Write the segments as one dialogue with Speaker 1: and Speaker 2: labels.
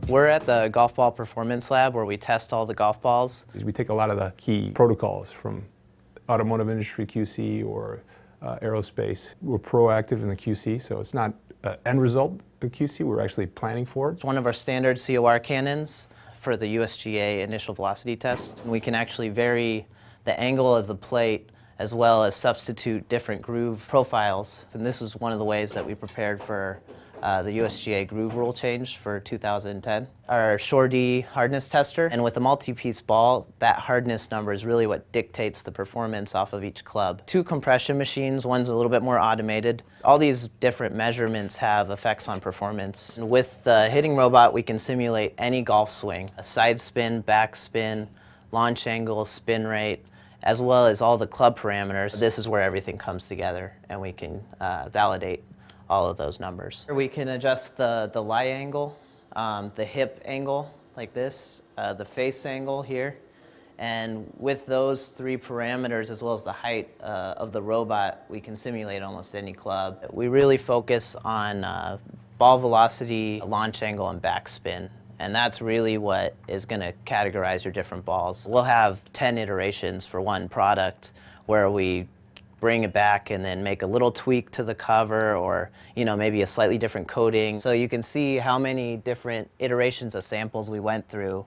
Speaker 1: We're at the Golf Ball Performance Lab where we test all the golf balls.
Speaker 2: We take a lot of the key protocols from automotive industry QC or aerospace. We're proactive in the QC, so it's not an end result of QC, we're actually planning for it.
Speaker 1: It's one of our standard COR cannons for the USGA initial velocity test. And we can actually vary the angle of the plate as well as substitute different groove profiles. And this is one of the ways that we prepared for the USGA groove rule change for 2010. Our Shore-D hardness tester, and with a multi-piece ball, that hardness number is really what dictates the performance off of each club. 2 compression machines, one's a little bit more automated. All these different measurements have effects on performance. And with the hitting robot, we can simulate any golf swing, a side spin, back spin, launch angle, spin rate, as well as all the club parameters. This is where everything comes together, and we can validate all of those numbers. We can adjust the lie angle, the hip angle like this, the face angle here, and with those 3 parameters as well as the height of the robot, we can simulate almost any club. We really focus on ball velocity, launch angle, and backspin. And that's really what is going to categorize your different balls. We'll have 10 iterations for one product where we bring it back and then make a little tweak to the cover, or maybe a slightly different coating. So you can see how many different iterations of samples we went through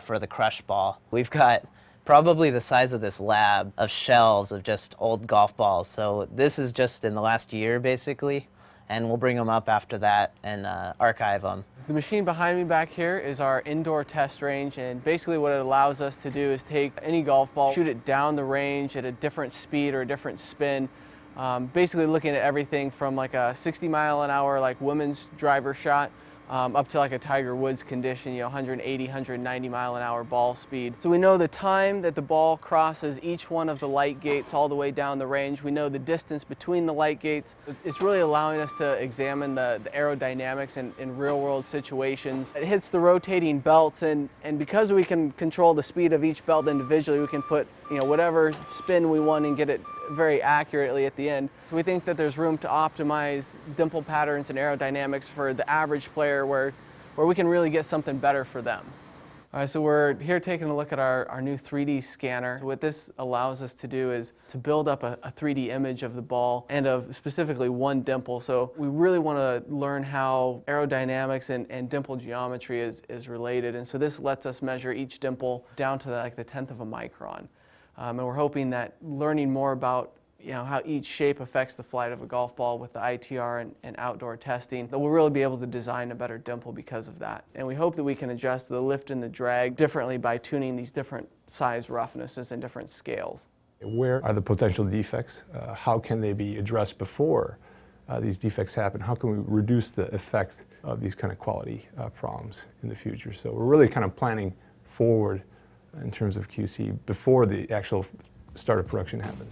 Speaker 1: for the crush ball. We've got probably the size of this lab of shelves of just old golf balls. So this is just in the last year basically, and we'll bring them up after that and archive them.
Speaker 3: The machine behind me back here is our indoor test range, and basically what it allows us to do is take any golf ball, shoot it down the range at a different speed or a different spin, basically looking at everything from like a 60-mile-an-hour like women's driver shot up to like a Tiger Woods condition, 180, 190 mile-an-hour ball speed. So we know the time that the ball crosses each one of the light gates all the way down the range. We know the distance between the light gates. It's really allowing us to examine the aerodynamics in real-world situations. It hits the rotating belts, and because we can control the speed of each belt individually, we can put whatever spin we want and get it very accurately at the end. So we think that there's room to optimize dimple patterns and aerodynamics for the average player where we can really get something better for them. All right, so we're here taking a look at our new 3D scanner. What this allows us to do is to build up a 3D image of the ball and of specifically one dimple. So we really want to learn how aerodynamics and dimple geometry is related. And so this lets us measure each dimple down to like the 1/10 of a micron. And we're hoping that learning more about how each shape affects the flight of a golf ball with the ITR and outdoor testing, that we'll really be able to design a better dimple because of that. And we hope that we can adjust the lift and the drag differently by tuning these different size roughnesses and different scales.
Speaker 2: Where are the potential defects? How can they be addressed before these defects happen? How can we reduce the effect of these kind of quality problems in the future? So we're really kind of planning forward in terms of QC before the actual start of production happens.